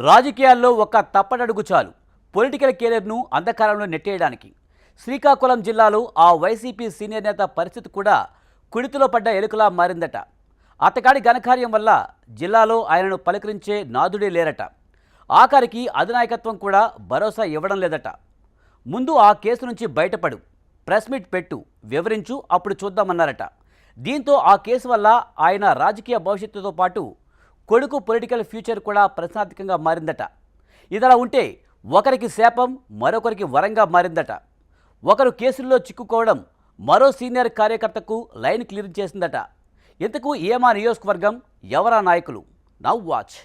రాజకీయాల్లో ఒక తప్పటడుగు చాలు పొలిటికల్ కెరీర్ను అంధకారంలో నెట్టేయడానికి. శ్రీకాకుళం జిల్లాలో ఆ వైసీపీ సీనియర్ నేత పరిస్థితి కూడా కుడితిలో పడ్డ ఎలుకలా మారిందట. అతగాడి ఘనకార్యం వల్ల జిల్లాలో ఆయనను పలకరించే నాదుడే లేరట. ఆఖరికి అధినాయకత్వం కూడా భరోసా ఇవ్వడం లేదట. ముందు ఆ కేసు నుంచి బయటపడు, ప్రెస్ మీట్ పెట్టు, వివరించు, అప్పుడు చూద్దామన్నారట. దీంతో ఆ కేసు వల్ల ఆయన రాజకీయ భవిష్యత్తుతో పాటు కొడుకు పొలిటికల్ ఫ్యూచర్ కూడా ప్రశ్నార్థకంగా మారిందట. ఇదిలా ఉంటే ఒకరికి శాపం మరొకరికి వరంగా మారిందట. ఒకరు కేసుల్లో చిక్కుకోవడం మరో సీనియర్ కార్యకర్తకు లైన్ క్లియర్ చేసిందట. ఇంతకు ఏమా నియోజకవర్గం, ఎవరా నాయకులు? Now watch.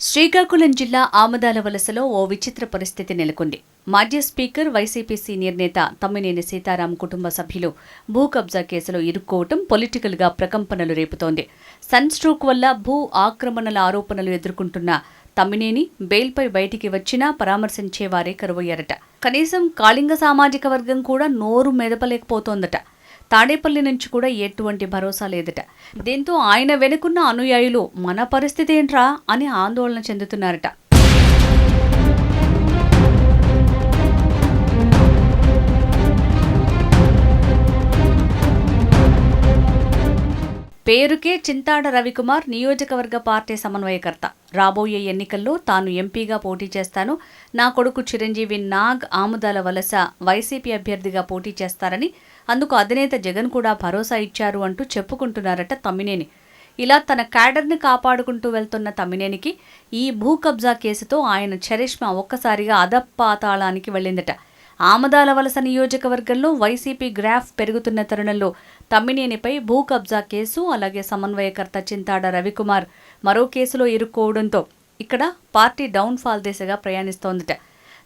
శ్రీకాకుళం జిల్లా ఆమదాల వలసలో ఓ విచిత్ర పరిస్థితి నెలకొంది. మాజీ స్పీకర్, వైసీపీ సీనియర్ నేత తమ్మినేని సీతారాం కుటుంబ సభ్యులు భూ కబ్జా కేసులో ఇరుక్కోవటం పొలిటికల్గా ప్రకంపనలు రేపుతోంది. సన్ స్ట్రోక్ వల్ల భూ ఆక్రమణల ఆరోపణలు ఎదుర్కొంటున్న తమ్మినేని బెయిల్పై బయటికి వచ్చినా పరామర్శించేవారే కరువయ్యారట. కనీసం కాళింగ సామాజిక వర్గం కూడా నోరు మెదపలేకపోతోందట. తాడేపల్లి నుంచి కూడా ఎటువంటి భరోసా లేదట. దీంతో ఆయన వెనుకున్న అనుయాయులు మన పరిస్థితి ఏంట్రా అని ఆందోళన చెందుతున్నారట. పేరుకే చింతాడ రవికుమార్ నియోజకవర్గ పార్టీ సమన్వయకర్త. రాబోయే ఎన్నికల్లో తాను ఎంపీగా పోటీ చేస్తాను, నా కొడుకు చిరంజీవి నాగ్ ఆముదాల వలస వైసీపీ అభ్యర్థిగా పోటీ చేస్తారని అందుకు అధినేత జగన్ కూడా భరోసా ఇచ్చారు అంటూ చెప్పుకుంటున్నారట తమ్మినేని. ఇలా తన క్యాడర్ని కాపాడుకుంటూ వెళ్తున్న తమ్మినేనికి ఈ భూ కబ్జా కేసుతో ఆయన చరిష్మా ఒక్కసారిగా అధపాతాళానికి వెళ్ళిందట. ఆమదాల వలస నియోజకవర్గంలో వైసీపీ గ్రాఫ్ పెరుగుతున్న తరుణంలో తమ్మినేనిపై భూ కబ్జా కేసు, అలాగే సమన్వయకర్త చింతాడ రవికుమార్ మరో కేసులో ఇరుక్కోవడంతో ఇక్కడ పార్టీ డౌన్ఫాల్ దిశగా ప్రయాణిస్తోందట.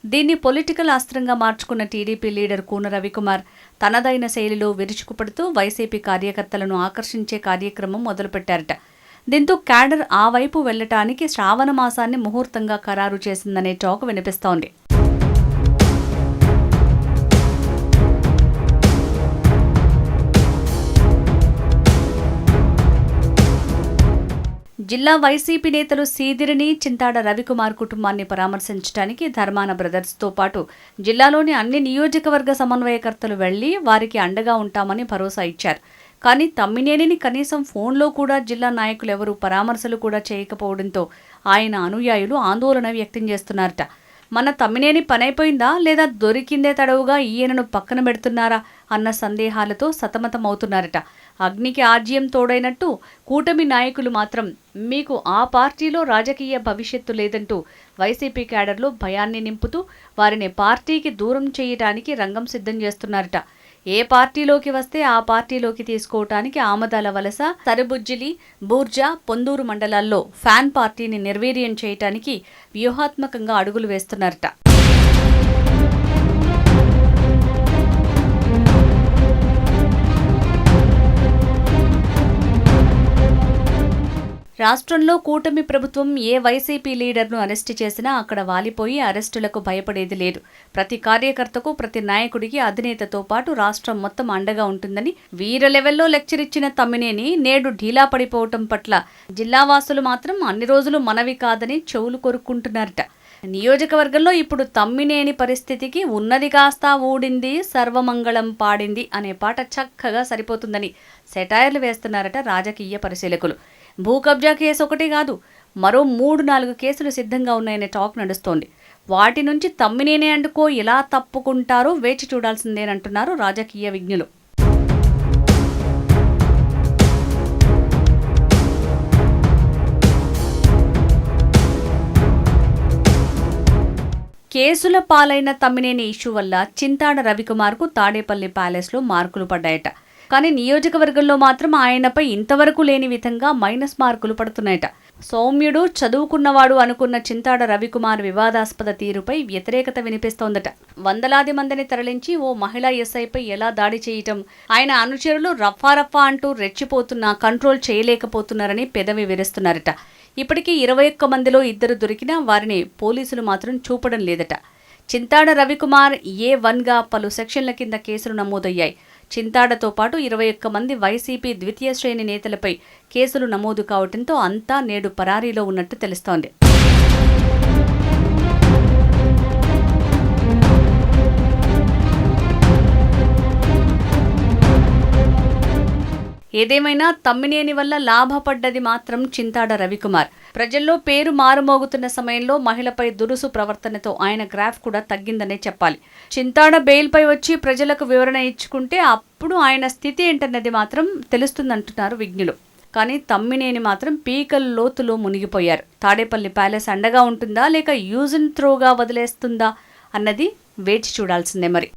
దీన్ని పొలిటికల్ అస్త్రంగా మార్చుకున్న టీడీపీ లీడర్ కూన రవికుమార్ తనదైన శైలిలో విరుచుకుపడుతూ వైసీపీ కార్యకర్తలను ఆకర్షించే కార్యక్రమం మొదలుపెట్టారట. దీంతో క్యాడర్ ఆ వైపు వెళ్లటానికి శ్రావణ మాసాన్ని ముహూర్తంగా ఖరారు చేసిందనే టాక్ వినిపిస్తోంది. జిల్లా వైసీపీ నేతలు సీదిరిని, చింతాడ రవికుమార్ కుటుంబాన్ని పరామర్శించడానికి ధర్మాన బ్రదర్స్తో పాటు జిల్లాలోని అన్ని నియోజకవర్గ సమన్వయకర్తలు వెళ్లి వారికి అండగా ఉంటామని భరోసా ఇచ్చారు. కానీ తమ్మినేనిని కనీసం ఫోన్లో కూడా జిల్లా నాయకులు ఎవరూ పరామర్శలు కూడా చేయకపోవడంతో ఆయన అనుయాయులు ఆందోళన వ్యక్తం చేస్తున్నారట. మన తమ్మినేని పనైపోయిందా లేదా దొరికిందే తడవుగా ఈయనను పక్కన పెడుతున్నారా అన్న సందేహాలతో సతమతమవుతున్నారట. అగ్నికి ఆజ్యం తోడైనట్టు కూటమి నాయకులు మాత్రం మీకు ఆ పార్టీలో రాజకీయ భవిష్యత్తు లేదంటూ వైసీపీ క్యాడర్లో భయాన్ని నింపుతూ వారిని పార్టీకి దూరం చేయడానికి రంగం సిద్ధం చేస్తున్నారట. ఏ పార్టీలోకి వస్తే ఆ పార్టీలోకి తీసుకోవటానికి ఆమదాల వలస, సరుబుజ్జిలి, బూర్జా, పొందూరు మండలాల్లో ఫ్యాన్ పార్టీని నిర్వీర్యం చేయటానికి వ్యూహాత్మకంగా అడుగులు వేస్తున్నారట. రాష్ట్రంలో కూటమి ప్రభుత్వం ఏ వైసీపీ లీడర్ను అరెస్టు చేసినా అక్కడ వాలిపోయి అరెస్టులకు భయపడేది లేదు. ప్రతి కార్యకర్తకు, ప్రతి నాయకుడికి అధినేతతో పాటు రాష్ట్రం మొత్తం అండగా ఉంటుందని వీర లెవెల్లో లెక్చర్ ఇచ్చిన తమ్మినేని నేడు ఢీలా పడిపోవటం పట్ల జిల్లావాసులు మాత్రం అన్ని రోజులు మనవి కాదని చెవులు కొరుక్కుంటున్నారట. నియోజకవర్గంలో ఇప్పుడు తమ్మినేని పరిస్థితికి ఉన్నది కాస్త ఊడింది, సర్వమంగళం పాడింది అనే పాట చక్కగా సరిపోతుందని సెటైర్లు వేస్తున్నారట రాజకీయ పరిశీలకులు. భూ కబ్జా కేసు ఒకటి కాదు, మరో 3-4 కేసులు సిద్ధంగా ఉన్నాయనే టాక్ నడుస్తోంది. వాటి నుంచి తమ్మినేని అండుకో ఎలా తప్పుకుంటారో వేచి చూడాల్సిందేనంటున్నారు రాజకీయ విజ్ఞులు. కేసుల పాలైన తమ్మినేని ఇష్యూ వల్ల చింతాడ రవికుమార్కు తాడేపల్లి ప్యాలెస్లో మార్కులు పడ్డాయట. కానీ నియోజకవర్గంలో మాత్రం ఆయనపై ఇంతవరకు లేని విధంగా మైనస్ మార్కులు పడుతున్నాయట. సౌమ్యుడు, చదువుకున్నవాడు అనుకున్న చింతాడ రవికుమార్ వివాదాస్పద తీరుపై వ్యతిరేకత వినిపిస్తోందట. వందలాది మందిని తరలించి ఓ మహిళా ఎస్ఐపై ఎలా దాడి చేయటం, ఆయన అనుచరులు రఫా అంటూ రెచ్చిపోతున్నా కంట్రోల్ చేయలేకపోతున్నారని పెదవి విరుస్తున్నారట. ఇప్పటికీ 21 మందిలో 2 దొరికినా వారిని పోలీసులు మాత్రం చూపడం లేదట. చింతాడ రవికుమార్ A1గా పలు సెక్షన్ల కింద కేసులు నమోదయ్యాయి. చింతాడతో పాటు 21 మంది వైసీపీ ద్వితీయ శ్రేణి నేతలపై కేసులు నమోదు కావడంతో అంతా నేడు పరారీలో ఉన్నట్టు తెలుస్తోంది. ఏదేమైనా తమ్మినేని వల్ల లాభపడ్డది మాత్రం చింతాడ రవికుమార్. ప్రజల్లో పేరు మారుమోగుతున్న సమయంలో మహిళపై దురుసు ప్రవర్తనతో ఆయన గ్రాఫ్ కూడా తగ్గిందనే చెప్పాలి. చింతాడ బెయిల్పై వచ్చి ప్రజలకు వివరణ ఇచ్చుకుంటే అప్పుడు ఆయన స్థితి ఏంటన్నది మాత్రం తెలుస్తుందంటున్నారు విజ్ఞులు. కానీ తమ్మినేని మాత్రం పీకల లోతులో మునిగిపోయారు. తాడేపల్లి ప్యాలెస్ అండగా ఉంటుందా లేక యూజ్ అండ్ త్రోగా వదిలేస్తుందా అన్నది వేచి చూడాల్సిందే మరి.